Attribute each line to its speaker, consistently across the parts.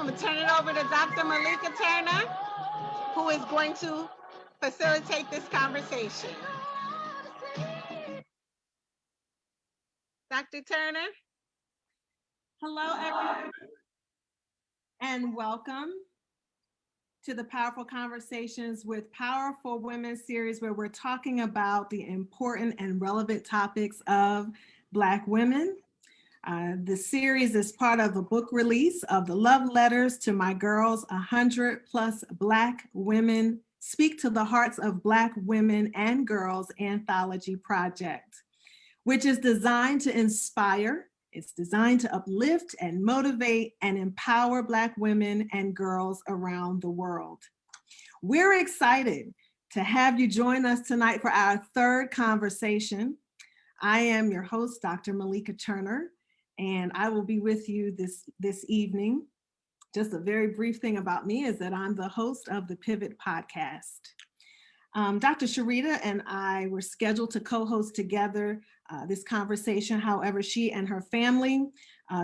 Speaker 1: I'm going to turn it over to Dr. Malika Turner, who is going to facilitate this conversation. Dr. Turner?
Speaker 2: Hello, everyone, and welcome to the Powerful Conversations with Powerful Women series, where we're talking about the important and relevant topics of Black women. The series is part of a book release of the Love Letters to My Girls, 100 Plus Black Women Speak to the Hearts of Black Women and Girls anthology project, which is designed to inspire. It's designed to uplift and motivate and empower Black women and girls around the world. We're excited to have you join us tonight for our third conversation. I am your host, Dr. Malika Turner, and I will be with you this evening. Just a very brief thing about me is that I'm the host of the Pivot podcast. Dr. Sharita and I were scheduled to co-host together this conversation. However, she and her family,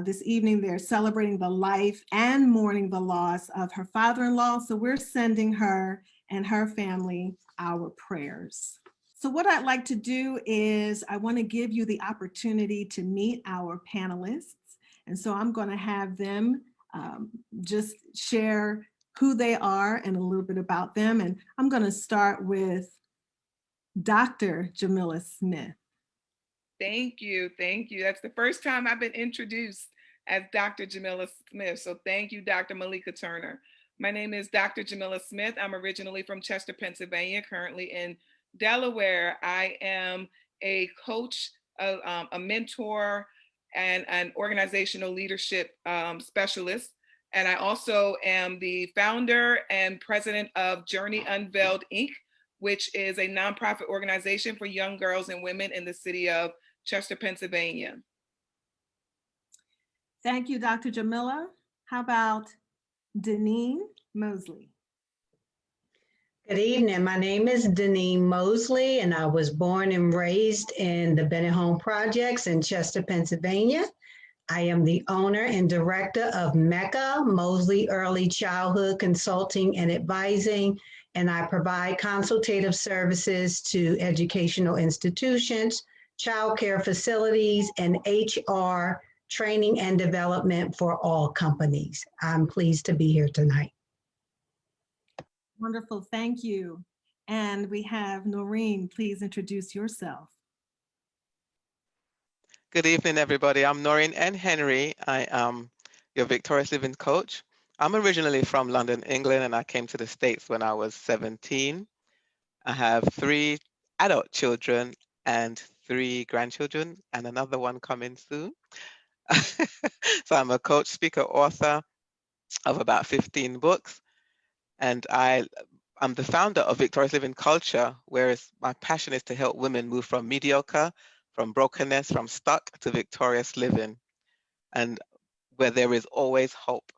Speaker 2: this evening, they're celebrating the life and mourning the loss of her father-in-law. So we're sending her and her family our prayers. So what I'd like to do is I want to give you the opportunity to meet our panelists. And so I'm going to have them just share who they are and a little bit about them. And I'm going to start with Dr. Jamila Smith.
Speaker 3: Thank you. Thank you. That's the first time I've been introduced as Dr. Jamila Smith. So thank you, Dr. Malika Turner. My name is Dr. Jamila Smith. I'm originally from Chester, Pennsylvania, currently in Delaware. I am a coach, a mentor, and an organizational leadership specialist. And I also am the founder and president of Journey Unveiled, Inc., which is a nonprofit organization for young girls and women in the city of Chester, Pennsylvania.
Speaker 2: Thank you, Dr. Jamila. How about Deneen Mosley?
Speaker 4: Good evening. My name is Deneen Mosley, and I was born and raised in the Bennett Home Projects in Chester, Pennsylvania. I am the owner and director of Mecca Mosley Early Childhood Consulting and Advising, and I provide consultative services to educational institutions, child care facilities, and HR training and development for all companies. I'm pleased to be here tonight.
Speaker 2: Wonderful, thank you. And we have Noreen, please introduce yourself.
Speaker 5: Good evening, everybody. I'm Noreen N. Henry. I am your Victorious Living coach. I'm originally from London, England, and I came to the States when I was 17. I have 3 adult children and 3 grandchildren, and another one coming soon. So I'm a coach, speaker, author of about 15 books, and I'm the founder of Victorious Living Culture, whereas my passion is to help women move from mediocre, from brokenness, from stuck to victorious living, and where there is always hope.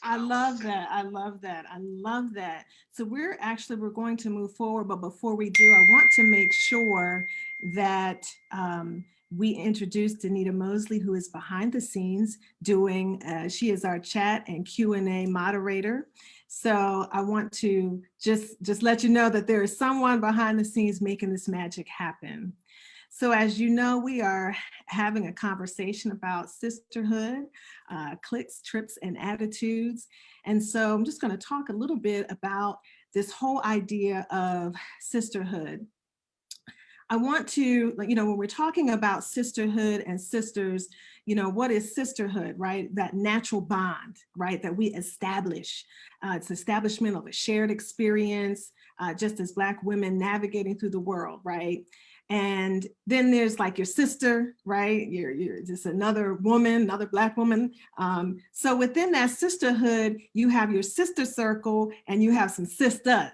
Speaker 2: I love that. I love that. I love that. So we're going to move forward, but before we do, I want to make sure that we introduce Danita Mosley, who is behind the scenes doing, she is our chat and Q&A moderator. So I want to just let you know that there is someone behind the scenes making this magic happen. So as you know, we are having a conversation about sisterhood, cliques, trips, and attitudes. And so I'm just going to talk a little bit about this whole idea of sisterhood. I want to, when we're talking about sisterhood and sisters, what is sisterhood, right? That natural bond, right, that we establish. It's establishment of a shared experience, just as Black women navigating through the world, right? And then there's like your sister, right? You're just another woman, another Black woman. So within that sisterhood, you have your sister circle and you have some sisters.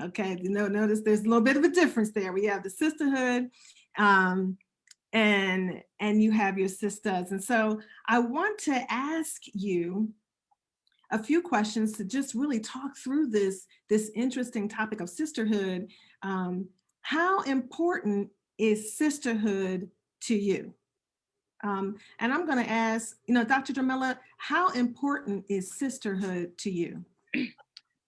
Speaker 2: Okay, notice there's a little bit of a difference there. We have the sisterhood and you have your sisters. And so I want to ask you a few questions to just really talk through this interesting topic of sisterhood. How important is sisterhood to you? And I'm going to ask, Dr. Jamila, how important is sisterhood to you?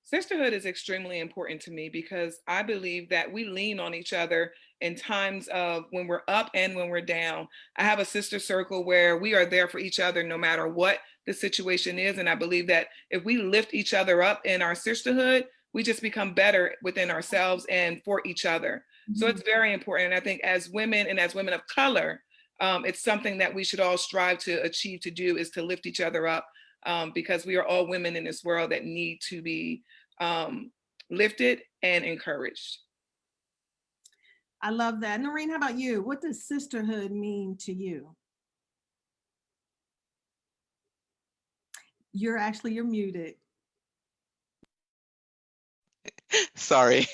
Speaker 3: Sisterhood is extremely important to me because I believe that we lean on each other in times of when we're up and when we're down. I have a sister circle where we are there for each other no matter what the situation is. And I believe that if we lift each other up in our sisterhood, we just become better within ourselves and for each other. So it's very important. And I think as women and as women of color, it's something that we should all strive to achieve to do, is to lift each other up, because we are all women in this world that need to be lifted and encouraged.
Speaker 2: I love that. Noreen, how about you? What does sisterhood mean to you? You're muted.
Speaker 5: Sorry.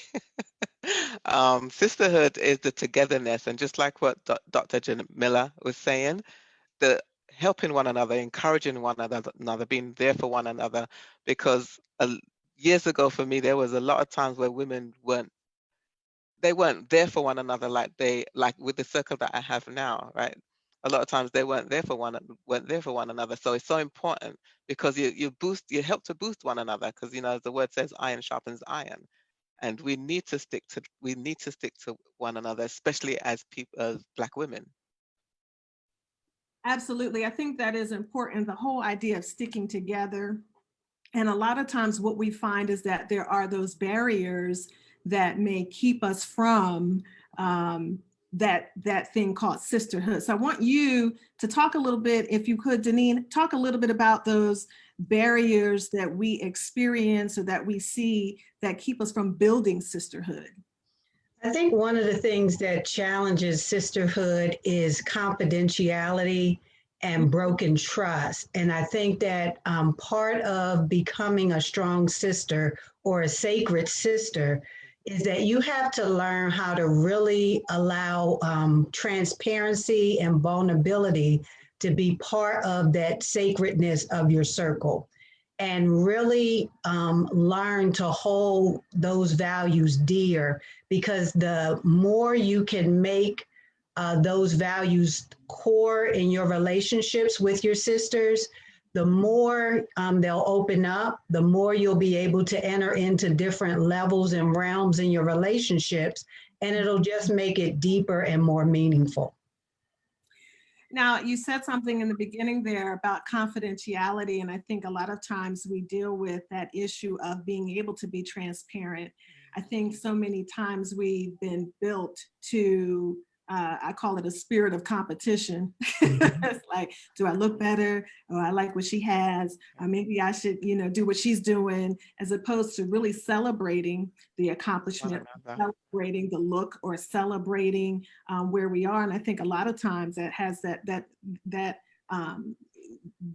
Speaker 5: Sisterhood is the togetherness, and just like what Dr. Jamila was saying, the helping one another, encouraging one another, being there for one another. Because years ago for me, there was a lot of times where women weren't there for one another like with the circle that I have now, right? A lot of times they weren't there for one another. So it's so important because you help to boost one another, because as the word says, iron sharpens iron. And we need to stick to one another, especially as people, as Black women.
Speaker 2: Absolutely. I think that is important, the whole idea of sticking together. And a lot of times what we find is that there are those barriers that may keep us from that thing called sisterhood. So I want you to talk a little bit, if you could, Deneen, talk a little bit about those barriers that we experience or that we see that keep us from building sisterhood.
Speaker 4: I think one of the things that challenges sisterhood is confidentiality and broken trust. And I think that part of becoming a strong sister or a sacred sister is that you have to learn how to really allow transparency and vulnerability to be part of that sacredness of your circle, and really learn to hold those values dear, because the more you can make those values core in your relationships with your sisters, the more they'll open up, the more you'll be able to enter into different levels and realms in your relationships, and it'll just make it deeper and more meaningful.
Speaker 2: Now, you said something in the beginning there about confidentiality, and I think a lot of times we deal with that issue of being able to be transparent. I think so many times we've been built to, I call it a spirit of competition. It's like, do I look better? Or I like what she has, or maybe I should, do what she's doing, as opposed to really celebrating the accomplishment, celebrating the look, or celebrating where we are. And I think a lot of times that has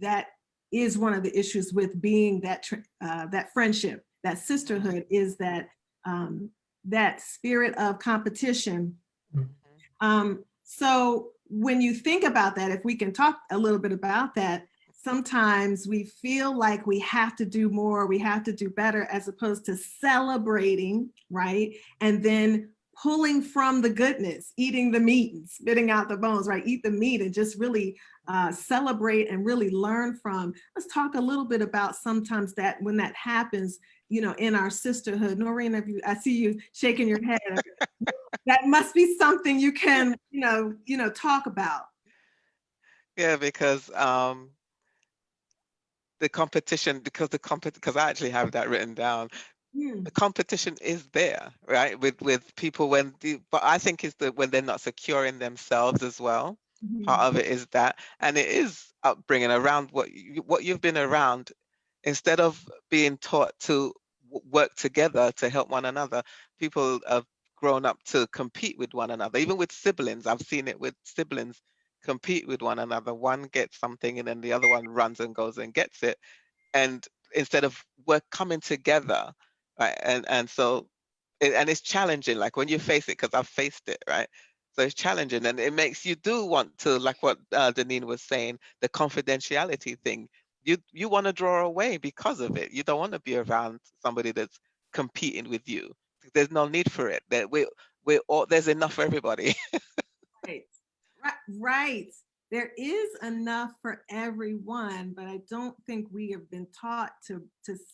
Speaker 2: that is one of the issues with being that friendship, that sisterhood, is that that spirit of competition. So when you think about that, if we can talk a little bit about that, sometimes we feel like we have to do more, we have to do better, as opposed to celebrating, right? And then pulling from the goodness, eating the meat and spitting out the bones, right? Eat the meat and just really celebrate and really learn from. Let's talk a little bit about sometimes that when that happens, in our sisterhood. Noreen, I see you shaking your head. That must be something you can, talk about.
Speaker 5: Yeah, because the competition, because I actually have that written down. The competition is there, right? With people but I think it's when they're not secure in themselves as well. Part of it is that, and it is upbringing around what you've been around. Instead of being taught to work together to help one another, people have grown up to compete with one another. Even with siblings, I've seen it with siblings compete with one another. One gets something and then the other one runs and goes and gets it. And instead of coming together, right? And so, and it's challenging, like when you face it, because I've faced it, right? So it's challenging, and it makes you do want to, like what Deneen was saying, the confidentiality thing. You want to draw away because of it. You don't want to be around somebody that's competing with you. There's no need for it. That there's enough for everybody.
Speaker 2: Right. there is enough for everyone, but I don't think we have been taught to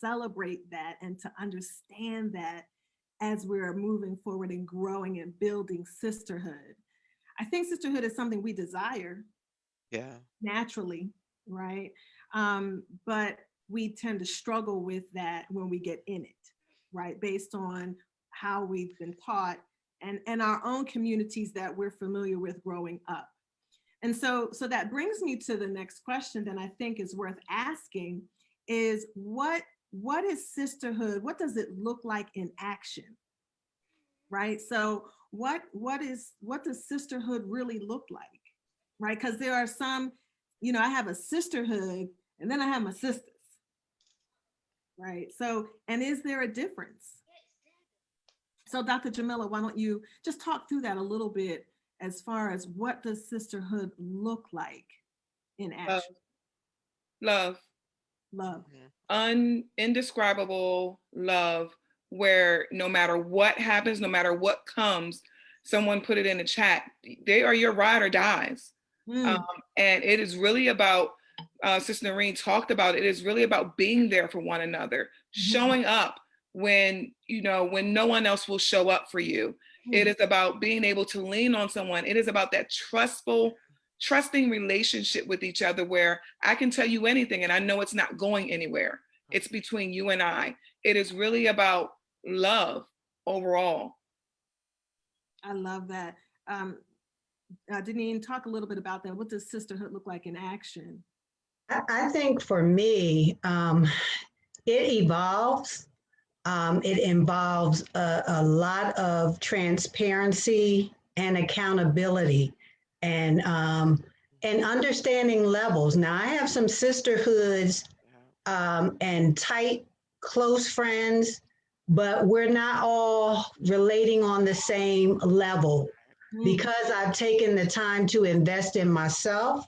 Speaker 2: celebrate that and to understand that as we're moving forward and growing and building sisterhood. I think sisterhood is something we desire naturally, right? But we tend to struggle with that when we get in it, right? Based on how we've been taught and our own communities that we're familiar with growing up. And so that brings me to the next question that I think is worth asking is what is sisterhood? What does it look like in action? Right? So what does sisterhood really look like? Right? Because there are some, I have a sisterhood and then I have my sisters. Right? So, and is there a difference? So Dr. Jamila, why don't you just talk through that a little bit as far as what does sisterhood look like in action?
Speaker 3: Love. Indescribable love, where no matter what happens, no matter what comes, someone put it in the chat, they are your ride or dies. And it is really about, Sister Noreen talked about, it is really about being there for one another, showing up when no one else will show up for you. It is about being able to lean on someone. It is about that trusting relationship with each other where I can tell you anything and I know it's not going anywhere. It's between you and I. It is really about love overall.
Speaker 2: I love that. Deneen, talk a little bit about that. What does sisterhood look like in action?
Speaker 4: I think for me, it evolves. It involves a lot of transparency and accountability and understanding levels. Now, I have some sisterhoods and tight, close friends, but we're not all relating on the same level because I've taken the time to invest in myself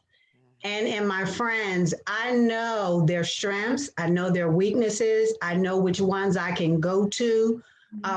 Speaker 4: and in my friends. I know their strengths, I know their weaknesses, I know which ones I can go to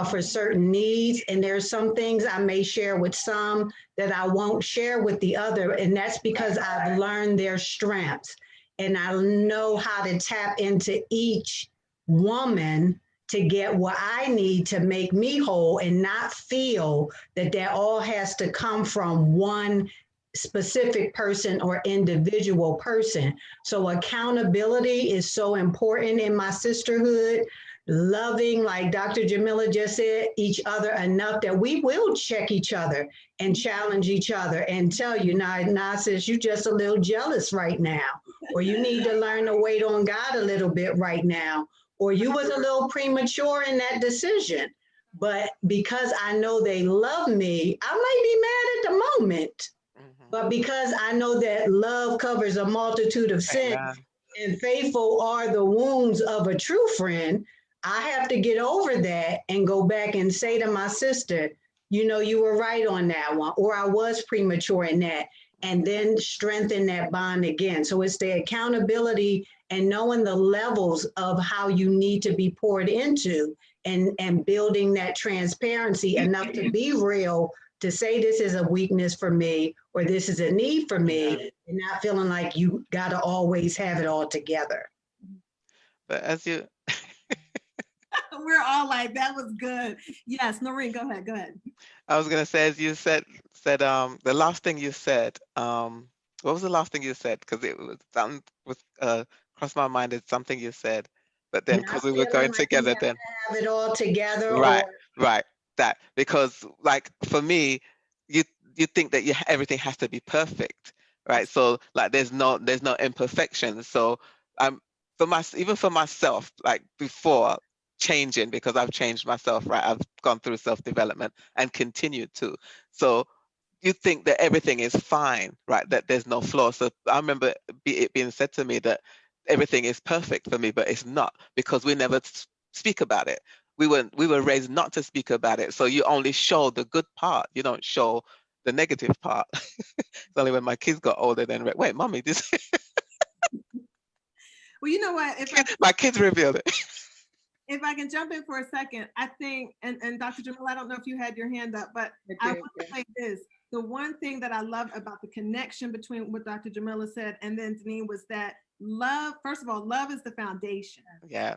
Speaker 4: for certain needs. And there's some things I may share with some that I won't share with the other. And that's because I've learned their strengths and I know how to tap into each woman to get what I need to make me whole and not feel that all has to come from one specific person or individual person. So accountability is so important in my sisterhood. Loving, like Dr. Jamila just said, each other enough that we will check each other and challenge each other and tell you, nah, sis, you just a little jealous right now, or you need to learn to wait on God a little bit right now, or you was a little premature in that decision. But because I know they love me, I might be mad at the moment. But because I know that love covers a multitude of sins and faithful are the wounds of a true friend, I have to get over that and go back and say to my sister, you were right on that one, or I was premature in that, and then strengthen that bond again. So it's the accountability and knowing the levels of how you need to be poured into and building that transparency enough to be real, to say this is a weakness for me or this is a need for me, and not feeling like you got to always have it all together.
Speaker 5: But as you
Speaker 2: we're all like, that was good. Yes, Noreen, go ahead.
Speaker 5: I was gonna say, as you said the last thing you said, what was the last thing you said? Because it was something crossed my mind. It's something you said, but then because we were going like together, then
Speaker 4: have it all together,
Speaker 5: right. That, because like for me, you think that everything has to be perfect, right? So like there's no imperfection. So even for myself, like before changing, because I've changed myself, right? I've gone through self-development and continued to. So you think that everything is fine, right? That there's no flaw. So I remember it being said to me that everything is perfect for me, but it's not, because we never speak about it. We were raised not to speak about it. So you only show the good part. You don't show the negative part. It's only when my kids got older then, wait, mommy, this.
Speaker 2: Well, you know what?
Speaker 5: My kids revealed it.
Speaker 2: If I can jump in for a second, I think, and Dr. Jamila, I don't know if you had your hand up, but I want to say this. the one thing that I love about the connection between what Dr. Jamila said and then Deneen was that love, first of all, love is the foundation.
Speaker 5: Yeah.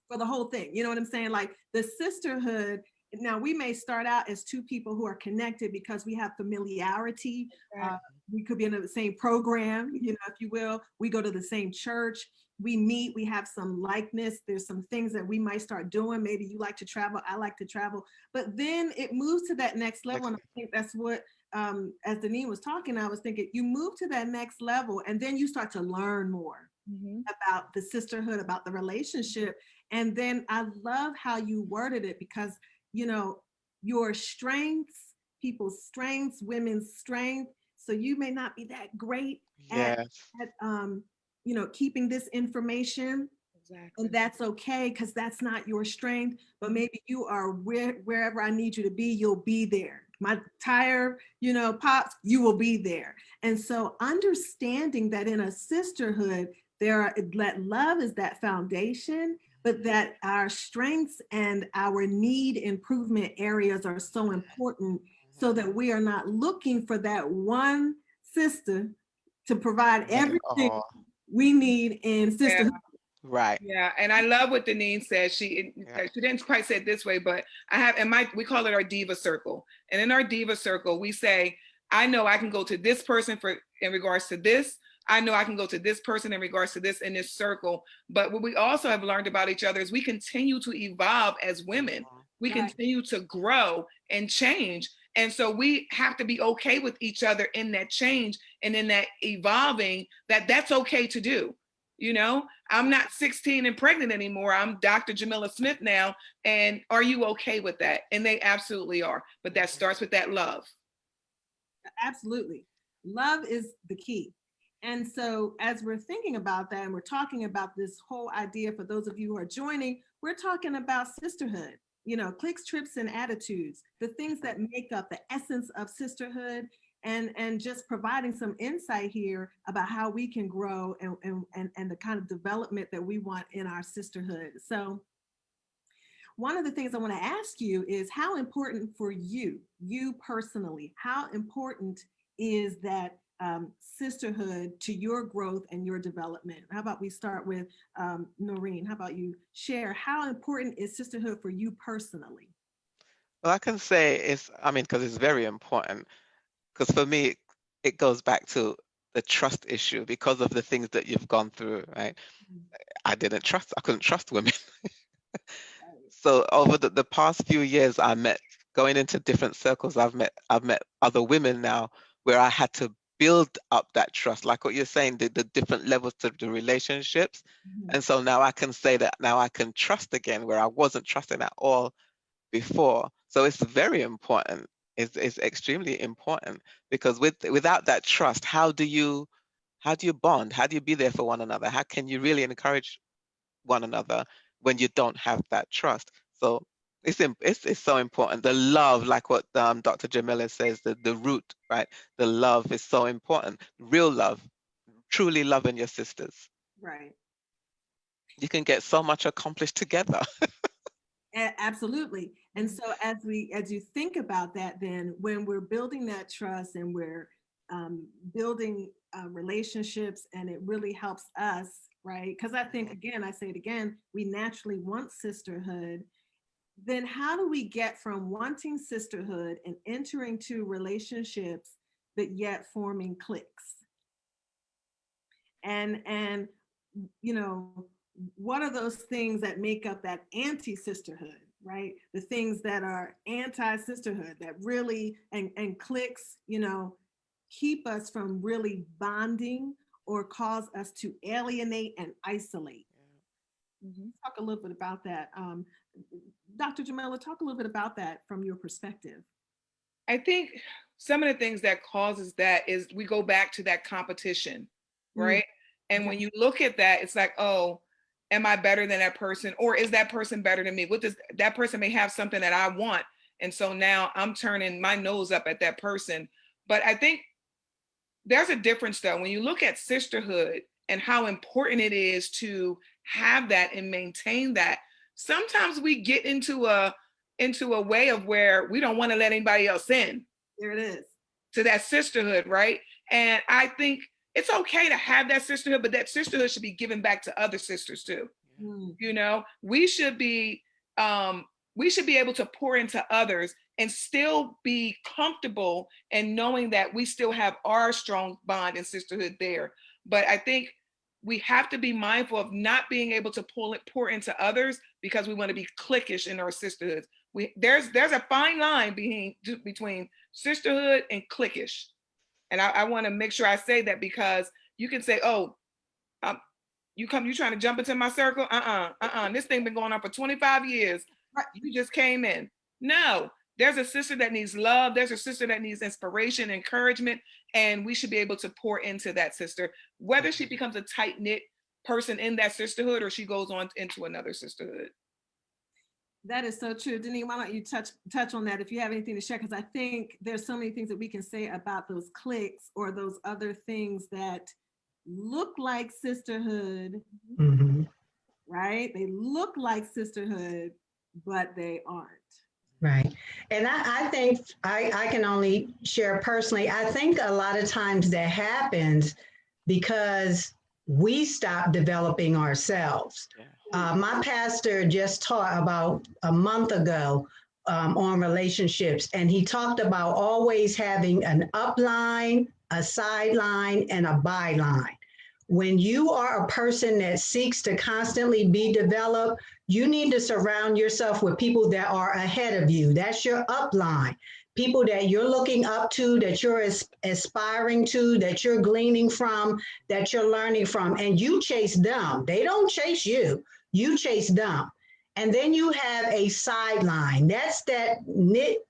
Speaker 2: For the whole thing. You know what I'm saying? Like the sisterhood, now we may start out as two people who are connected because we have familiarity. We could be in the same program, you know, if you will. We go to the same church. We meet, we have some likeness. There's some things that we might start doing. Maybe you like to travel, I like to travel. But then it moves to that next level. And I think that's what, as Deneen was talking, I was thinking, you move to that next level and then you start to learn more about the sisterhood, about the relationship. And then I love how you worded it because, you know, your strengths, people's strengths, women's strength. So you may not be that great at you know, keeping this information. Exactly. And that's okay, because that's not your strength, but maybe you are wherever I need you to be, you'll be there. My tire, you know, pops, you will be there. And so understanding that in a sisterhood, that love is that foundation, but that our strengths and our need improvement areas are so important so that we are not looking for that one sister to provide everything we need in sisterhood.
Speaker 5: Right.
Speaker 3: Yeah, and I love what Deneen said. She didn't quite say it this way, but I have, we call it our diva circle. And in our diva circle, we say, I know I can go to this person in regards to this. I know I can go to this person in regards to this in this circle. But what we also have learned about each other is we continue to evolve as women. We continue to grow and change. And so we have to be okay with each other in that change and in that evolving, that's okay to do. You know, I'm not 16 and pregnant anymore. I'm Dr. Jamila Smith now. And are you okay with that? And they absolutely are. But that starts with that love.
Speaker 2: Absolutely. Love is the key. And so as we're thinking about that and we're talking about this whole idea, for those of you who are joining, we're talking about sisterhood, you know, cliques, trips, and attitudes, the things that make up the essence of sisterhood, and just providing some insight here about how we can grow and the kind of development that we want in our sisterhood. So one of the things I want to ask you is how important for you personally, how important is that sisterhood to your growth and your development? How about we start with Noreen? How about you share how important is sisterhood for you personally?
Speaker 5: Well, I can say because it's very important. Because for me, it goes back to the trust issue because of the things that you've gone through, right? I couldn't trust women. So over the past few years, going into different circles, I've met other women now where I had to build up that trust, like what you're saying, the different levels to the relationships. And so now I can say that now I can trust again where I wasn't trusting at all before. So it's very important. It's extremely important because without that trust, how do you bond? How do you be there for one another? How can you really encourage one another when you don't have that trust? So it's so important. The love, like what Dr. Jamila says, the root, right? The love is so important. Real love, truly loving your sisters.
Speaker 2: Right.
Speaker 5: You can get so much accomplished together.
Speaker 2: Absolutely. And so as you think about that, then when we're building that trust and we're building relationships, and it really helps us, right? Because I think, again, I say it again, we naturally want sisterhood. Then how do we get from wanting sisterhood and entering to relationships, but yet forming cliques? And you know, what are those things that make up that anti-sisterhood, right? The things that are anti-sisterhood that really, and cliques, you know, keep us from really bonding or cause us to alienate and isolate. Talk a little bit about that. Dr. Jamila, talk a little bit about that from your perspective.
Speaker 3: I think some of the things that causes that is we go back to that competition, right? And when you look at that, it's like, oh, am I better than that person? Or is that person better than me? That person may have something that I want. And so now I'm turning my nose up at that person. But I think there's a difference though. When you look at sisterhood and how important it is to have that and maintain that, sometimes we get into a way of where we don't want to let anybody else in.
Speaker 2: There it is.
Speaker 3: to that sisterhood, right? And I think it's okay to have that sisterhood, but that sisterhood should be given back to other sisters too.
Speaker 2: Mm.
Speaker 3: You know, we should be able to pour into others and still be comfortable and knowing that we still have our strong bond and sisterhood there. But I think we have to be mindful of not being able to pour into others because we want to be cliquish in our sisterhoods. There's a fine line between sisterhood and cliquish. And I want to make sure I say that, because you can say, oh, you trying to jump into my circle? This thing been going on for 25 years. You just came in. No, there's a sister that needs love. There's a sister that needs inspiration, encouragement, and we should be able to pour into that sister, whether she becomes a tight-knit person in that sisterhood or she goes on into another sisterhood.
Speaker 2: That is so true. Denise, why don't you touch on that if you have anything to share? Because I think there's so many things that we can say about those cliques or those other things that look like sisterhood, right? They look like sisterhood, but they aren't.
Speaker 4: Right. And I think I can only share personally. I think a lot of times that happens because we stop developing ourselves. My pastor just taught about a month ago on relationships, and he talked about always having an upline, a sideline, and a byline. When you are a person that seeks to constantly be developed, you need to surround yourself with people that are ahead of you. That's your upline. People that you're looking up to, that you're aspiring to, that you're gleaning from, that you're learning from, and you chase them. They don't chase you. You chase them. And then you have a sideline. That's that knit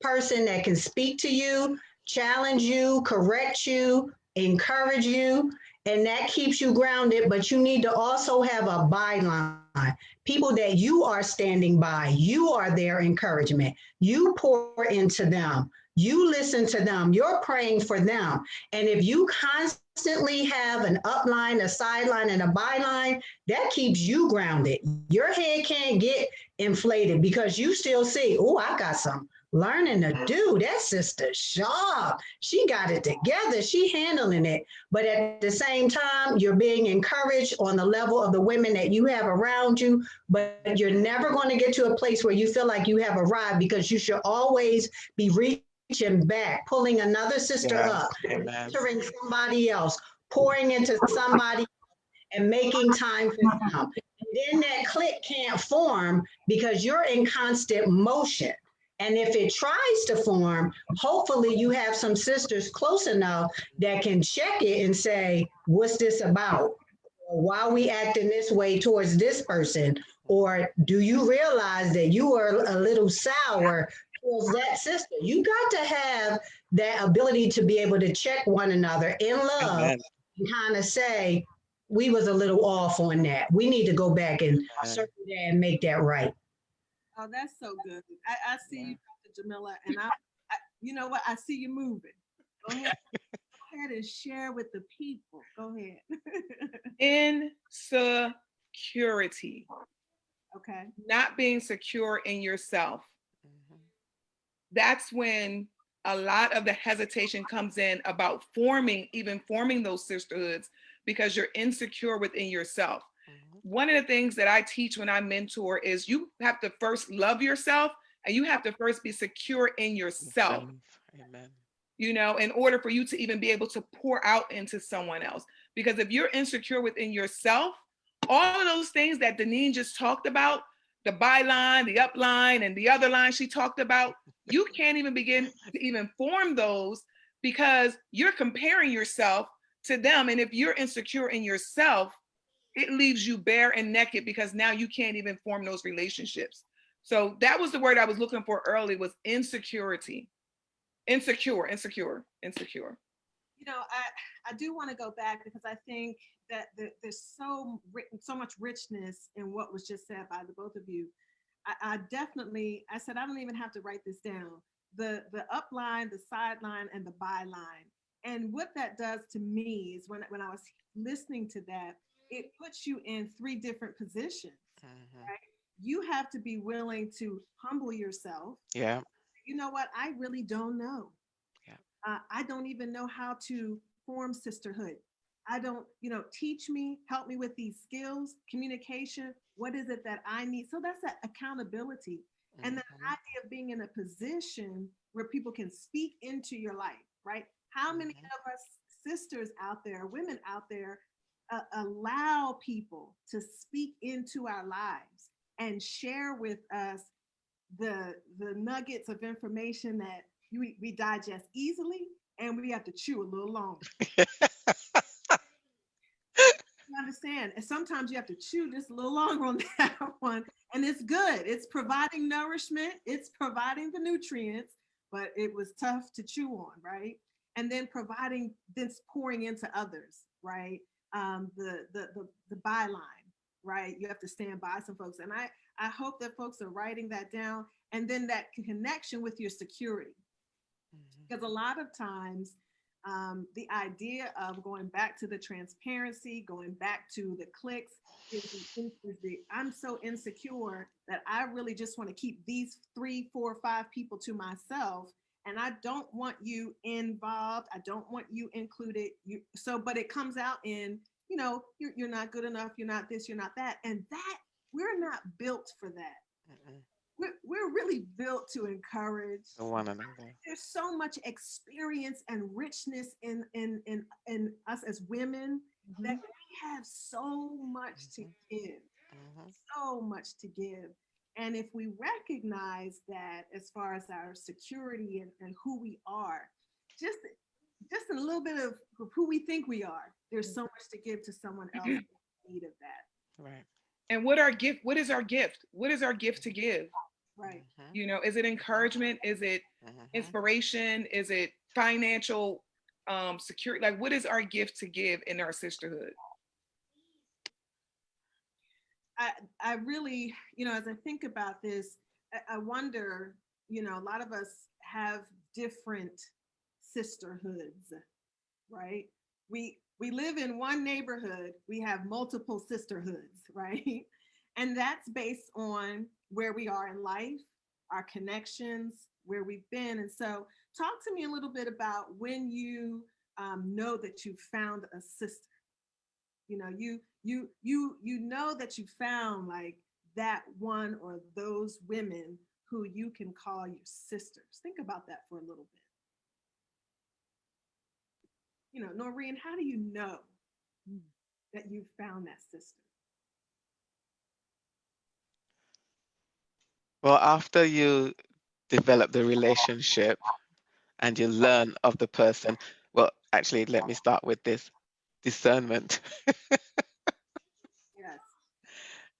Speaker 4: person that can speak to you, challenge you, correct you, encourage you, and that keeps you grounded. But you need to also have a byline. People that you are standing by, you are their encouragement. You pour into them. You listen to them. You're praying for them. And if you constantly have an upline, a sideline, and a byline, that keeps you grounded. Your head can't get inflated because you still see, oh, I got some learning to do. That sister sharp. She got it together. She handling it. But at the same time, you're being encouraged on the level of the women that you have around you. But you're never going to get to a place where you feel like you have arrived, because you should always be reaching back, pulling another sister up, mentoring somebody else, pouring into somebody and making time for them. And then that clique can't form because you're in constant motion. And if it tries to form, hopefully you have some sisters close enough that can check it and say, what's this about? Or why are we acting this way towards this person? Or do you realize that you are a little sour towards that sister? You got to have that ability to be able to check one another in love and kind of say, we was a little off on that. We need to go back and circle that and make that right.
Speaker 2: Oh, that's so good. I see you, Dr. Jamila, and I, you know what? I see you moving. Go ahead. Go ahead and share with the people. Go ahead.
Speaker 3: Insecurity.
Speaker 2: Okay.
Speaker 3: Not being secure in yourself. That's when a lot of the hesitation comes in about forming those sisterhoods, because you're insecure within yourself. One of the things that I teach when I mentor is you have to first love yourself, and you have to first be secure in yourself.
Speaker 5: Amen.
Speaker 3: You know, in order for you to even be able to pour out into someone else. Because if you're insecure within yourself, all of those things that Deneen just talked about, the byline, the upline, and the other line she talked about, you can't even begin to even form those because you're comparing yourself to them. And if you're insecure in yourself, it leaves you bare and naked, because now you can't even form those relationships. So that was the word I was looking for early, was insecurity. Insecure.
Speaker 2: You know, I do want to go back, because I think that there's so much richness in what was just said by the both of you. I definitely, I said, I don't even have to write this down. The upline, the sideline, and the byline. And what that does to me is when I was listening to that, it puts you in three different positions, right? You have to be willing to humble yourself.
Speaker 5: Yeah.
Speaker 2: You know what? I really don't know.
Speaker 5: Yeah.
Speaker 2: I don't even know how to form sisterhood. I don't, teach me, help me with these skills, communication. What is it that I need? So that's that accountability. And the idea of being in a position where people can speak into your life, right? How many of us sisters out there, women out there, allow people to speak into our lives and share with us the nuggets of information that we digest easily and we have to chew a little longer. You understand? And sometimes you have to chew just a little longer on that one. And it's good. It's providing nourishment. It's providing the nutrients, but it was tough to chew on, right? And then providing this pouring into others, right? The byline, right? You have to stand by some folks. And I hope that folks are writing that down, and then that connection with your security. Because a lot of times the idea of going back to the transparency, going back to the clicks, I'm so insecure that I really just want to keep these 3, 4, 5 people to myself. And I don't want you involved. I don't want you included. But it comes out in, you're not good enough. You're not this, you're not that. And that we're not built for that. We're really built to encourage
Speaker 5: one another.
Speaker 2: There's so much experience and richness in us as women that we have so much to give, so much to give. And if we recognize that as far as our security and who we are, just a little bit of who we think we are, there's so much to give to someone else in need of that.
Speaker 5: Right.
Speaker 3: And what is our gift? What is our gift to give?
Speaker 2: Right.
Speaker 3: Is it encouragement? Is it inspiration? Is it financial security? Like, what is our gift to give in our sisterhood?
Speaker 2: I really, as I think about this, I wonder, a lot of us have different sisterhoods, right? We live in one neighborhood, we have multiple sisterhoods, right? And that's based on where we are in life, our connections, where we've been. And so talk to me a little bit about when you know that you found a sister. You know that you found like that one or those women who you can call your sisters. Think about that for a little bit. Noreen, how do you know that you found that sister?
Speaker 5: Well, after you develop the relationship and you learn of the person, well, actually, let me start with this discernment.
Speaker 2: Yes.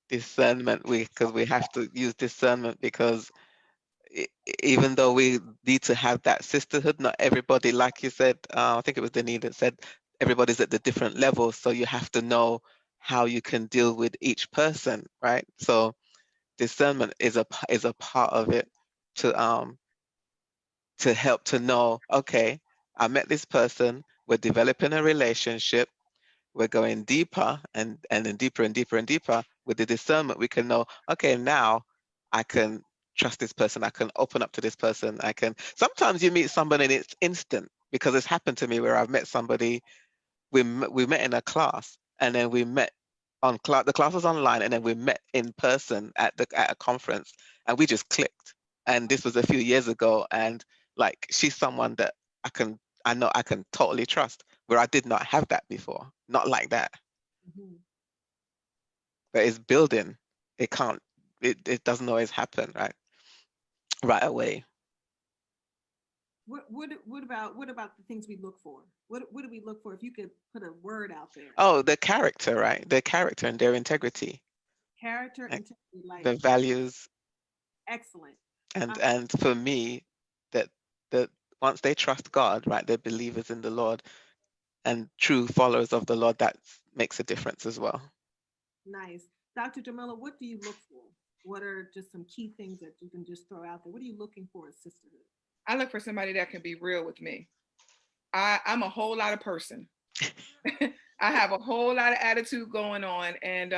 Speaker 5: Discernment, because we have to use discernment, because even though we need to have that sisterhood, not everybody, like you said, I think it was Denise that said, everybody's at the different levels. So you have to know how you can deal with each person, right? So discernment is a part of it to help to know, okay, I met this person, we're developing a relationship, we're going deeper and then deeper and deeper and deeper. With the discernment, we can know, okay, now I can trust this person, I can open up to this person, sometimes you meet somebody and it's instant, because it's happened to me where I've met somebody, we met in a class, and then we met on class, the class was online, and then we met in person at a conference, and we just clicked. And this was a few years ago, and like, she's someone that I know I can totally trust, where I did not have that before, not like that. But it's building. It doesn't always happen right away.
Speaker 2: What about the things we look for? What do we look for, if you could put a word out there?
Speaker 5: Oh, the character, right? Their character and their integrity.
Speaker 2: Character, integrity, like
Speaker 5: the values.
Speaker 2: Excellent.
Speaker 5: And for me, that once they trust God, right, they're believers in the Lord and true followers of the Lord, that makes a difference as well.
Speaker 2: Nice. Dr. Jamila, what do you look for? What are just some key things that you can just throw out there? What are you looking for in sisterhood?
Speaker 3: I look for somebody that can be real with me. I'm a whole lot of person. I have a whole lot of attitude going on, and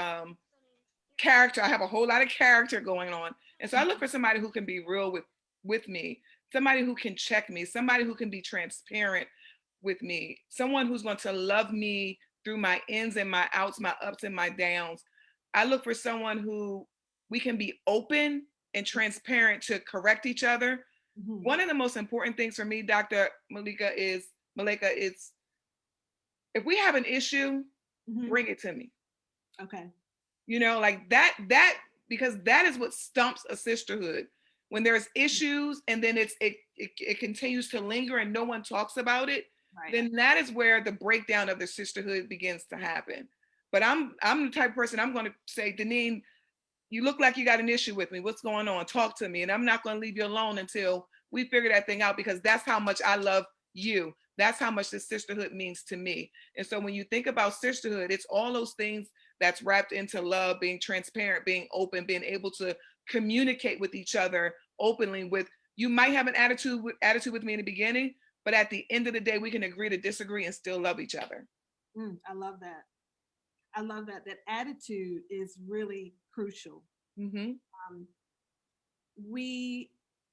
Speaker 3: character. I have a whole lot of character going on. And so I look for somebody who can be real with me, somebody who can check me, somebody who can be transparent with me, someone who's going to love me through my ins and my outs, my ups and my downs. I look for someone who we can be open and transparent to correct each other. One of the most important things for me, Dr. Malika, is if we have an issue, bring it to me.
Speaker 2: Okay.
Speaker 3: You know, like that, because that is what stumps a sisterhood. When there's issues and then it continues to linger and no one talks about it,
Speaker 2: Right.
Speaker 3: then that is where the breakdown of the sisterhood begins to happen. But I'm the type of person, I'm going to say, Deneen, you look like you got an issue with me. What's going on? Talk to me. And I'm not going to leave you alone until we figure that thing out, because that's how much I love you. That's how much the sisterhood means to me. And so when you think about sisterhood, it's all those things that's wrapped into love, being transparent, being open, being able to communicate with each other openly. With, you might have an attitude with me in the beginning, but at the end of the day, we can agree to disagree and still love each other.
Speaker 2: I love that. I love that. That attitude is really crucial. We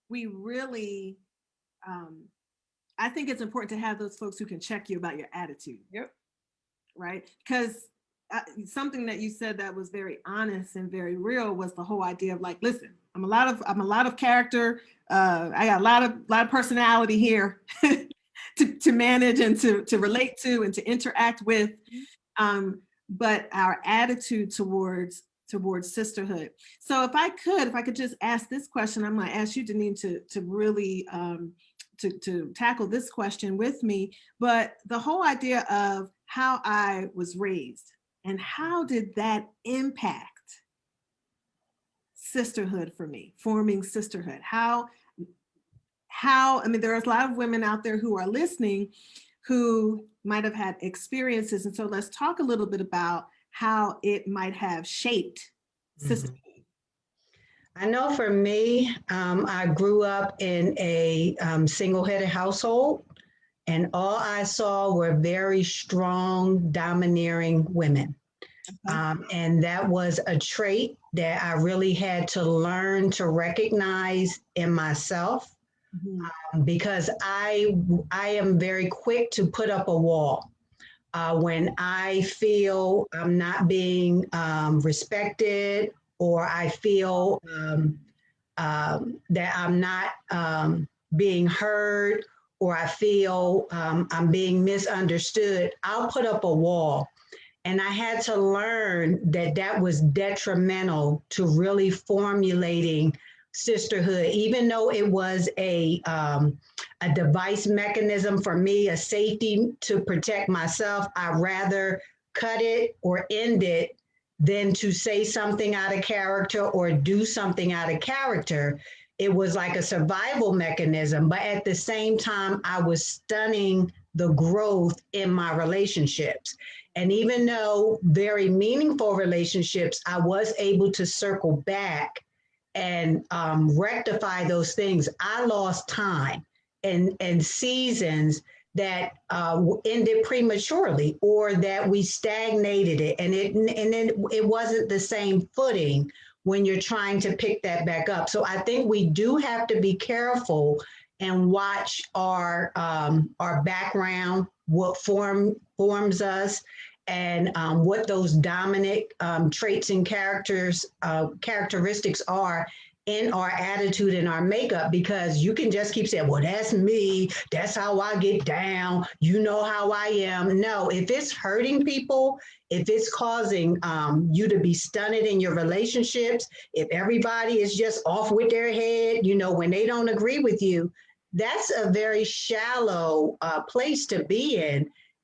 Speaker 2: really, I think it's important to have those folks who can check you about your attitude.
Speaker 3: Yep.
Speaker 2: Right? Because something that you said that was very honest and very real was the whole idea of like, listen, I'm a lot of character. I got a lot of personality here to manage and to relate to and to interact with. But our attitude towards sisterhood. So if I could just ask this question, I'm going to ask you, Deneen, to really to tackle this question with me. But the whole idea of how I was raised and how did that impact sisterhood for me, forming sisterhood? How I mean, there's a lot of women out there who are listening who might have had experiences. And so let's talk a little bit about how it might have shaped sisterhood.
Speaker 4: I know for me, I grew up in a single-headed household, and all I saw were very strong, domineering women. And that was a trait that I really had to learn to recognize in myself. Because I am very quick to put up a wall. When I feel I'm not being respected, or I feel that I'm not being heard, or I feel I'm being misunderstood, I'll put up a wall. And I had to learn that that was detrimental to really formulating sisterhood, even though it was a device mechanism for me, a safety to protect myself. I'd rather cut it or end it than to say something out of character or do something out of character. It was like a survival mechanism, but at the same time, I was stunning the growth in my relationships. And even though very meaningful relationships, I was able to circle back and rectify those things. I lost time and seasons that ended prematurely, or that we stagnated it, and then it wasn't the same footing when you're trying to pick that back up. So I think we do have to be careful and watch our background, what forms us, and what those dominant traits and characteristics are in our attitude and our makeup, because you can just keep saying, well, that's me, that's how I get down, you know how I am. No, if it's hurting people, if it's causing you to be stunted in your relationships, if everybody is just off with their head, you know, when they don't agree with you, that's a very shallow place to be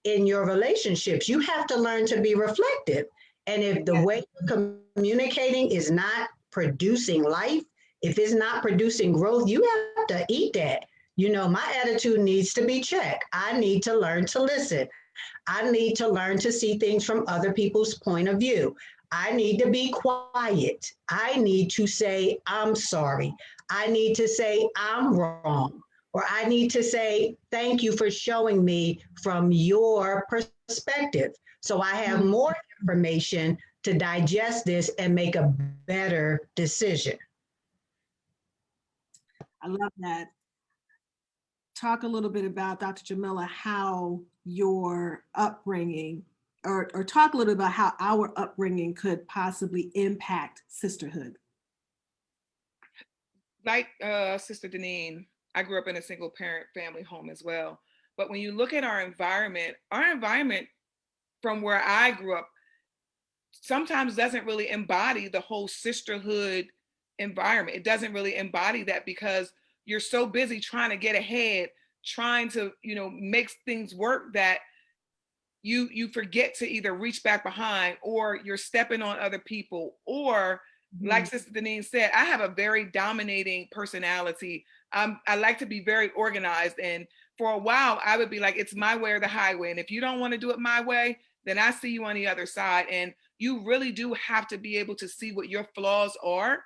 Speaker 4: in your relationships. You have to learn to be reflective. And if the way you're communicating is not producing life, if it's not producing growth, you have to eat that. You know, my attitude needs to be checked. I need to learn to listen. I need to learn to see things from other people's point of view. I need to be quiet. I need to say, I'm sorry. I need to say, I'm wrong. Or I need to say, thank you for showing me from your perspective, so I have more information to digest this and make a better decision.
Speaker 2: I love that. talk a little bit about, Dr. Jamila, how your upbringing, or talk a little bit about how our upbringing could possibly impact sisterhood.
Speaker 3: Like Sister Deneen, I grew up in a single parent family home as well. But when you look at our environment from where I grew up sometimes doesn't really embody the whole sisterhood environment. It doesn't really embody that because you're so busy trying to get ahead, trying to, make things work that you forget to either reach back behind, or you're stepping on other people, or like Sister Deneen said, I have a very dominating personality. I like to be very organized. And for a while, I would be like, it's my way or the highway. And if you don't want to do it my way, then I see you on the other side. And you really do have to be able to see what your flaws are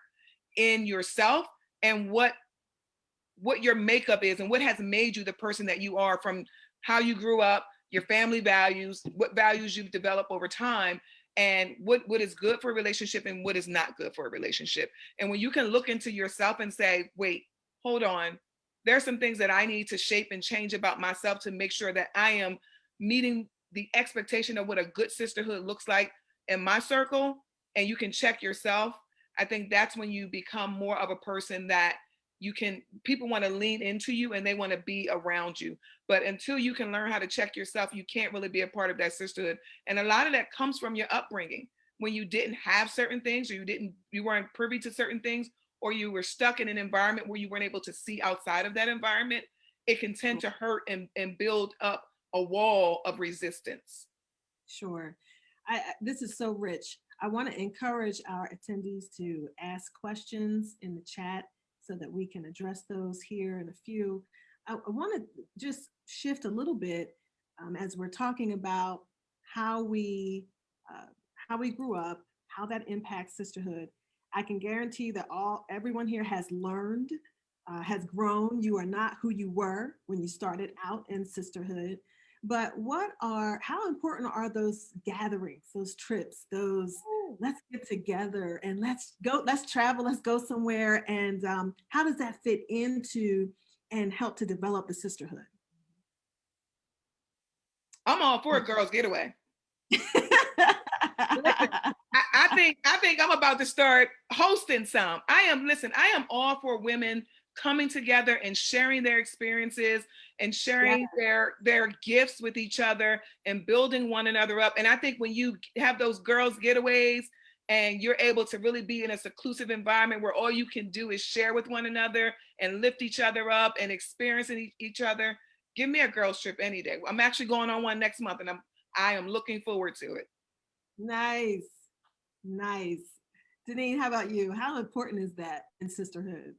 Speaker 3: in yourself, and what your makeup is, and what has made you the person that you are, from how you grew up, your family values, what values you've developed over time, and what is good for a relationship and what is not good for a relationship. And when you can look into yourself and say, wait, hold on, there's some things that I need to shape and change about myself to make sure that I am meeting the expectation of what a good sisterhood looks like in my circle, and you can check yourself. I think that's when you become more of a person that people want to lean into you and they want to be around you. But until you can learn how to check yourself, you can't really be a part of that sisterhood. And a lot of that comes from your upbringing, when you didn't have certain things, or you weren't privy to certain things, or you were stuck in an environment where you weren't able to see outside of that environment. It can tend to hurt and build up a wall of resistance.
Speaker 2: Sure. This is so rich. I want to encourage our attendees to ask questions in the chat so that we can address those here in a few. I want to just shift a little bit as we're talking about how we grew up, how that impacts sisterhood. I can guarantee that everyone here has learned, has grown. You are not who you were when you started out in sisterhood. But how important are those gatherings, those trips, let's get together and let's travel, let's go somewhere. And how does that fit into and help to develop the sisterhood?
Speaker 3: I'm all for a girls' getaway. Listen, I think I'm about to start hosting some. I am all for women coming together and sharing their experiences and sharing their gifts with each other and building one another up. And I think when you have those girls' getaways and you're able to really be in a seclusive environment where all you can do is share with one another and lift each other up and experiencing each other, give me a girls' trip any day. I'm actually going on one next month, and I am looking forward to it.
Speaker 2: Nice. Deneen, how about you? How important is that in sisterhood?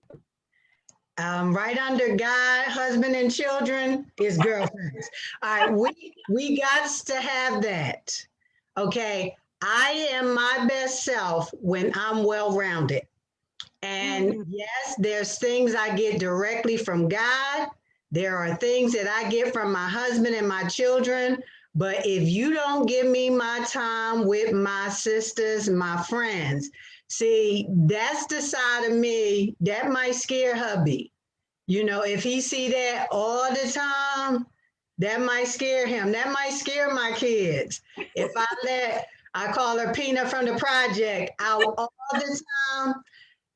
Speaker 4: Right under God, husband, and children is girlfriends. All right, we got to have that. Okay, I am my best self when I'm well-rounded. And yes, there's things I get directly from God. There are things that I get from my husband and my children. But if you don't give me my time with my sisters, my friends, see, that's the side of me that might scare hubby. If he see that all the time, that might scare him. That might scare my kids. If I call her Peanut from the project, out all the time,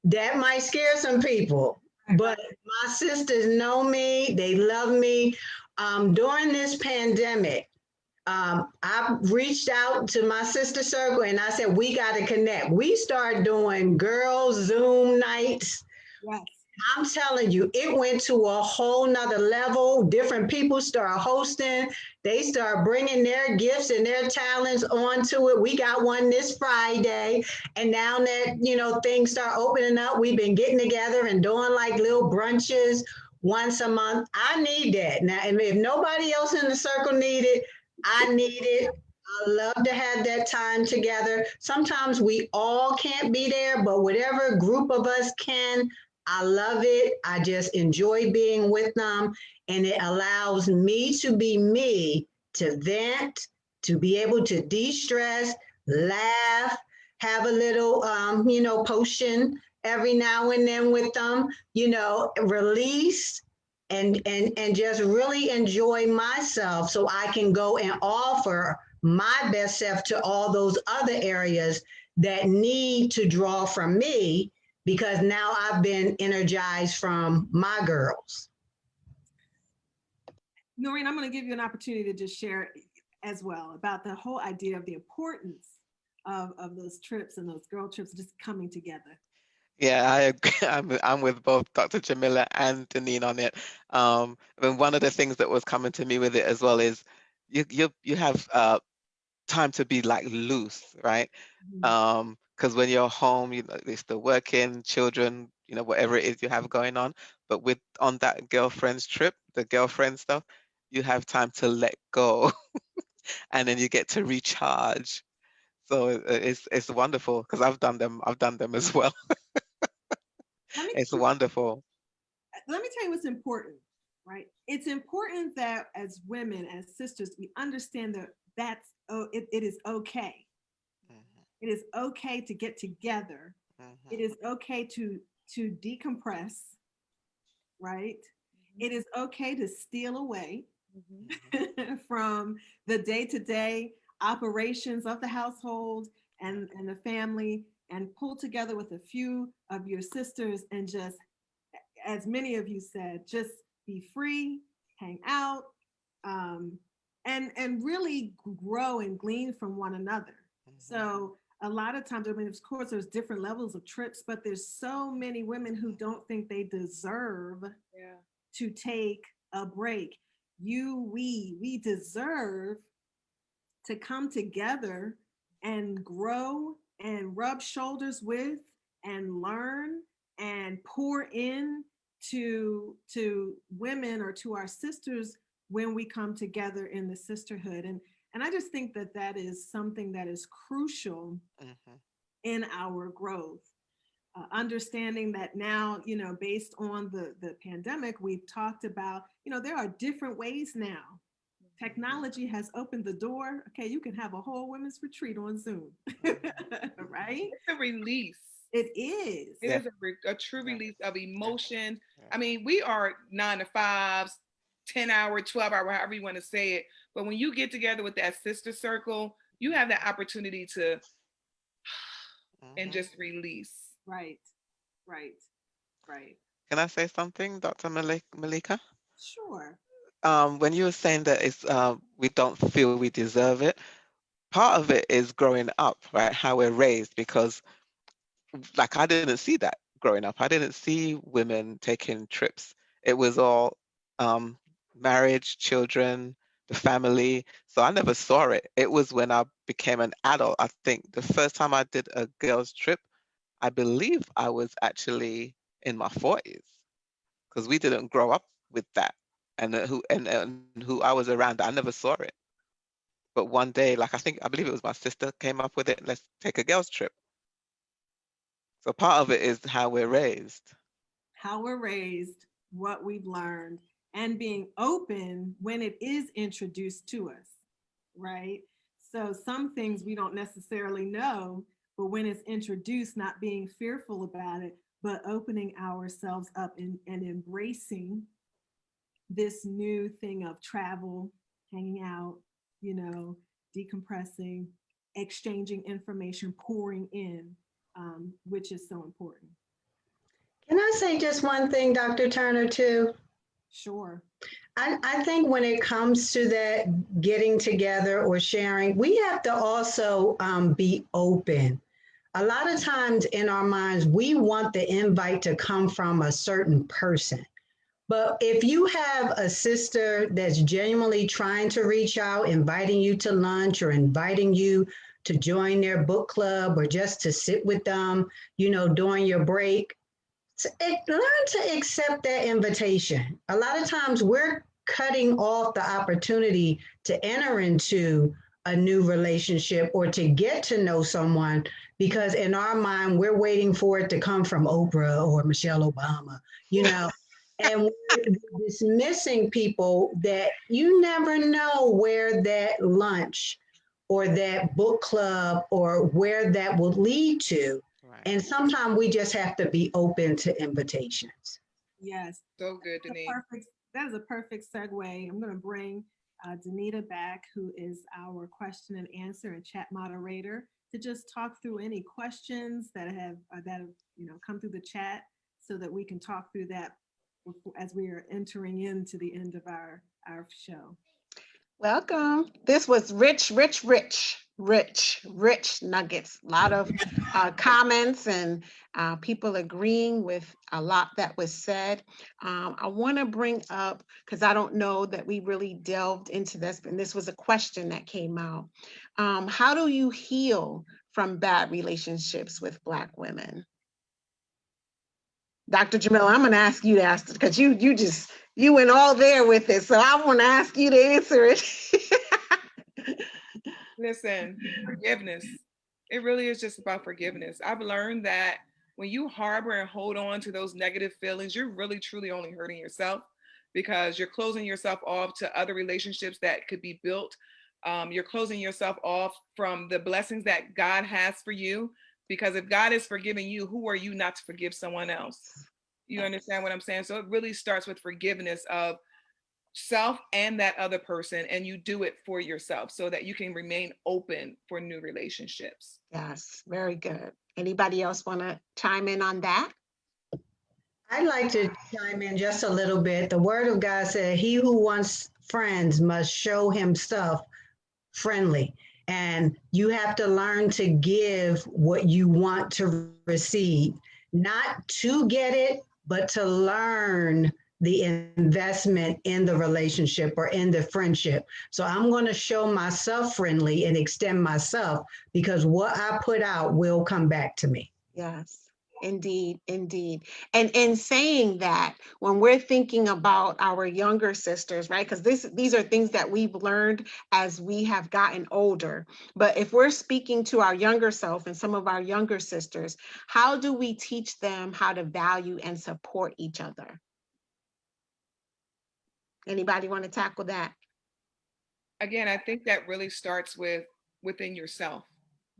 Speaker 4: that might scare some people. But my sisters know me. They love me. During this pandemic, I reached out to my sister circle and I said, we got to connect. We started doing girls Zoom nights.
Speaker 2: Yes.
Speaker 4: I'm telling you, it went to a whole nother level. Different people start hosting. They start bringing their gifts and their talents onto it. We got one this Friday. And now that, things start opening up, we've been getting together and doing like little brunches once a month. I need that. Now, if nobody else in the circle need it, I need it. I love to have that time together. Sometimes we all can't be there, but whatever group of us can, I love it. I just enjoy being with them. And it allows me to be me, to vent, to be able to de-stress, laugh, have a little, potion every now and then with them, release. and just really enjoy myself so I can go and offer my best self to all those other areas that need to draw from me because now I've been energized from my girls.
Speaker 2: Noreen, I'm going to give you an opportunity to just share as well about the whole idea of the importance of those trips and those girl trips just coming together.
Speaker 5: Yeah, I agree. I'm with both Dr. Jamila and Deneen on it. I mean, one of the things that was coming to me with it as well is you have time to be like loose, right? Because when you're home, you know, you're still working, children, you know, whatever it is you have going on. But with on that girlfriend's trip, the girlfriend stuff, you have time to let go, and then you get to recharge. So it's wonderful because I've done them. I've done them as well. It's wonderful.
Speaker 2: Let me tell you what's important, right? It's important that as women, as sisters, we understand that it is okay.
Speaker 5: Mhm,
Speaker 2: It is okay to get together.
Speaker 5: mhm,
Speaker 2: It is okay to decompress, right? It is okay to steal away
Speaker 5: mhm,
Speaker 2: from the day-to-day operations of the household and the family and pull together with a few of your sisters and just, as many of you said, just be free, hang out, um, and really grow and glean from one another.
Speaker 5: mhm,
Speaker 2: So a lot of times, I mean, of course, there's different levels of trips, but there's so many women who don't think they deserve to take a break. We deserve to come together and grow and rub shoulders with and learn and pour in to women or to our sisters when we come together in the sisterhood. And I just think that that is something that is crucial
Speaker 5: mhm.
Speaker 2: in our growth. Understanding that now, you know, based on the pandemic, we've talked about, you know, there are different ways now. Technology has opened the door. Okay, you can have a whole women's retreat on Zoom, right?
Speaker 3: It's a release.
Speaker 2: It is.
Speaker 3: It
Speaker 5: Yeah.
Speaker 3: is a true
Speaker 5: Yeah.
Speaker 3: release of emotions.
Speaker 5: Yeah.
Speaker 3: I mean, we are 9 to 5s, 10-hour, 12-hour, however you want to say it. But when you get together with that sister circle, you have the opportunity to and
Speaker 5: Mhm.
Speaker 3: just release.
Speaker 2: Right, right, right.
Speaker 5: Can I say something, Dr. Malika?
Speaker 2: Sure.
Speaker 5: When you were saying that it's we don't feel we deserve it, part of it is growing up, right? How we're raised, because like I didn't see that growing up. I didn't see women taking trips. It was all um, marriage, children, the family. So I never saw it. It was when I became an adult. I think the first time I did a girls' trip, I believe I was actually in my 40s because we didn't grow up with that. And who I was around, I never saw it. But one day, like I believe it was my sister came up with it. Let's take a girls' trip. So part of it is how we're raised.
Speaker 2: How we're raised, what we've learned, and being open when it is introduced to us, right? So some things we don't necessarily know, but when it's introduced, not being fearful about it, but opening ourselves up and embracing this new thing of travel, hanging out, you know, decompressing, exchanging information, pouring in, which is so important.
Speaker 4: Can I say just one thing, Dr. Turner, too?
Speaker 2: Sure.
Speaker 4: I think when it comes to that getting together or sharing, we have to also be open. A lot of times in our minds, we want the invite to come from a certain person. But if you have a sister that's genuinely trying to reach out, inviting you to lunch or inviting you to join their book club or just to sit with them, you know, during your break, learn to accept that invitation. A lot of times we're cutting off the opportunity to enter into a new relationship or to get to know someone because in our mind we're waiting for it to come from Oprah or Michelle Obama, you know. And we're dismissing people that you never know where that lunch or that book club or where that will lead to.
Speaker 5: Right.
Speaker 4: And sometimes we just have to be open to invitations.
Speaker 2: Yes.
Speaker 3: So good,
Speaker 2: The
Speaker 3: Denise.
Speaker 2: that is a perfect segue. I'm going to bring Danita back, who is our question and answer and chat moderator, to just talk through any questions that have come through the chat, so that we can talk through that as we are entering into the end of our show.
Speaker 1: Welcome. This was rich nuggets. A lot of comments and people agreeing with a lot that was said. I want to bring up, because I don't know that we really delved into this, and this was a question that came out. How do you heal from bad relationships with Black women? Dr. Jamila, I'm going to ask you to ask, because you went all there with it. So I want to ask you to answer it.
Speaker 3: Listen, forgiveness. It really is just about forgiveness. I've learned that when you harbor and hold on to those negative feelings, you're really truly only hurting yourself, because you're closing yourself off to other relationships that could be built. You're closing yourself off from the blessings that God has for you, because if God is forgiving you, who are you not to forgive someone else? You understand what I'm saying? So it really starts with forgiveness of self and that other person, and you do it for yourself so that you can remain open for new relationships.
Speaker 1: Yes, very good. Anybody else want to chime in on that?
Speaker 4: I'd like to chime in just a little bit. The word of God said, he who wants friends must show himself friendly. And you have to learn to give what you want to receive, not to get it, but to learn the investment in the relationship or in the friendship. So I'm going to show myself friendly and extend myself, because what I put out will come back to me.
Speaker 1: Yes. Indeed, indeed. And in saying that, when we're thinking about our younger sisters, right? Because these are things that we've learned as we have gotten older. But if we're speaking to our younger self and some of our younger sisters, how do we teach them how to value and support each other? Anybody want to tackle that?
Speaker 3: Again, I think that really starts within yourself.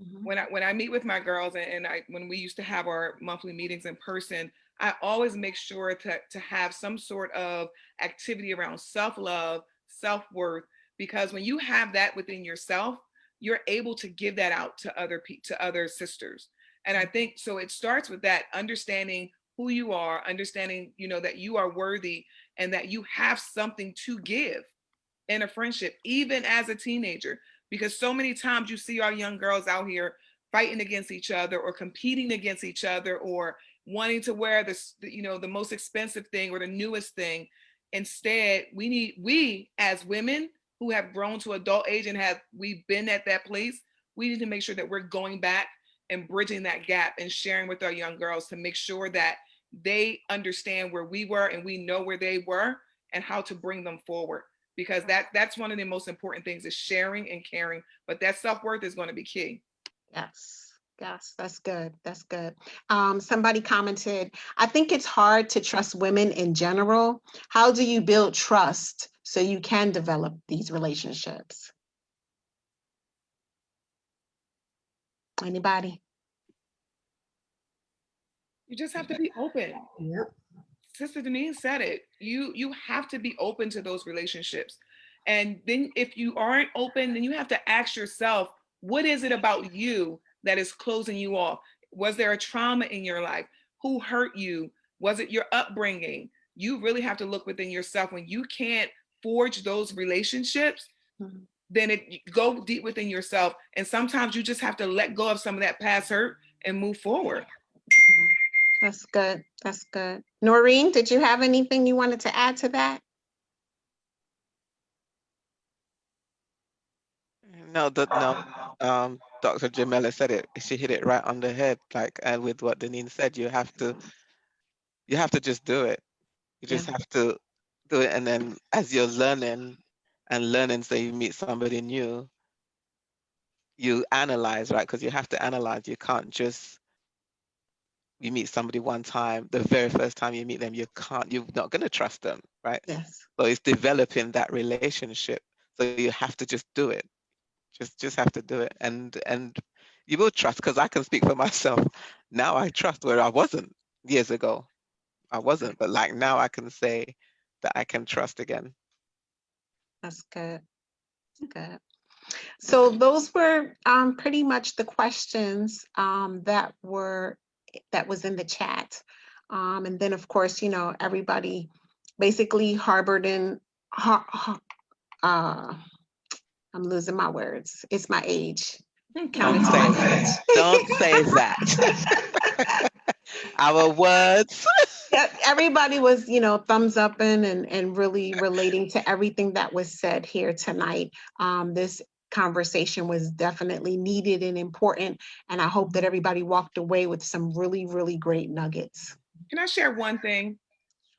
Speaker 1: Mhm.
Speaker 3: When I meet with my girls, and when we used to have our monthly meetings in person, I always make sure to have some sort of activity around self-love, self-worth, because when you have that within yourself, you're able to give that out to other sisters. And I think so it starts with that, understanding who you are, understanding, that you are worthy and that you have something to give in a friendship, even as a teenager, because so many times you see our young girls out here fighting against each other or competing against each other or wanting to wear the most expensive thing or the newest thing. Instead, we as women who have grown to adult age and we've been at that place, we need to make sure that we're going back and bridging that gap and sharing with our young girls to make sure that they understand where we were and we know where they were and how to bring them forward, because that's one of the most important things, is sharing and caring. But that self-worth is going to be key.
Speaker 1: Yes, that's good. That's good. Somebody commented, I think it's hard to trust women in general. How do you build trust so you can develop these relationships? Anybody?
Speaker 3: You just have to be open.
Speaker 4: Yep.
Speaker 3: Sister Denise said it. You have to be open to those relationships. And then if you aren't open, then you have to ask yourself, what is it about you that is closing you off? Was there a trauma in your life? Who hurt you? Was it your upbringing? You really have to look within yourself. When you can't forge those relationships,
Speaker 1: Mhm.
Speaker 3: then go deep within yourself. And sometimes you just have to let go of some of that past hurt and move forward.
Speaker 1: That's good. That's good. Noreen, did you have anything you wanted to add to that?
Speaker 5: No, Dr. Jamila said it. She hit it right on the head. Like, and with what Deneen said, you have to just do it. You just
Speaker 1: Yeah.
Speaker 5: have to do it, and then as you're learning, so you meet somebody new, you analyze, right? Because you have to analyze. You can't just you meet somebody one time, the very first time you meet them, you're not going to trust them, right?
Speaker 1: Yes.
Speaker 5: So it's developing that relationship. So you have to just do it. Just have to do it, and you will trust. Because I can speak for myself. Now I trust where I wasn't years ago. I wasn't, but like now I can say that I can trust again.
Speaker 1: That's good. Good. So those were pretty much the questions that was in the chat. And then of course, you know, everybody basically harbored in I'm losing my words. It's my age.
Speaker 5: Don't say that. Don't say that. Our words.
Speaker 1: Yeah, everybody was, you know, thumbs up and really relating to everything that was said here tonight. This conversation was definitely needed and important, and I hope that everybody walked away with some really, really great nuggets.
Speaker 3: Can I share one thing?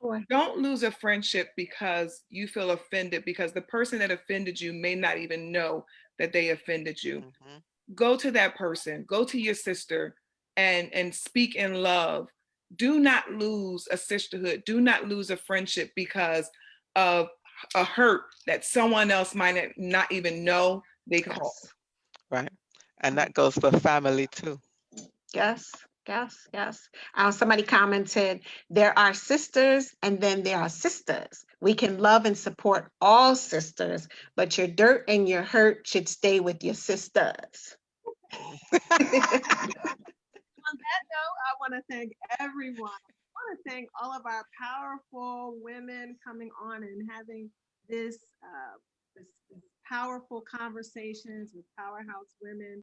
Speaker 1: Sure.
Speaker 3: Don't lose a friendship because you feel offended, because the person that offended you may not even know that they offended you.
Speaker 5: Mm-hmm.
Speaker 3: Go to that person, go to your sister and speak in love. Do not lose a sisterhood. Do not lose a friendship because of a hurt that someone else might not even know they caused.
Speaker 1: Yes.
Speaker 5: Right. And that goes for family too.
Speaker 1: Yes. Yes. Yes. Somebody commented, there are sisters and then there are sisters. We can love and support all sisters, but your dirt and your hurt should stay with your sisters.
Speaker 2: On that note, I want to thank everyone. I want to thank all of our powerful women coming on and having this powerful conversations with Powerhouse Women.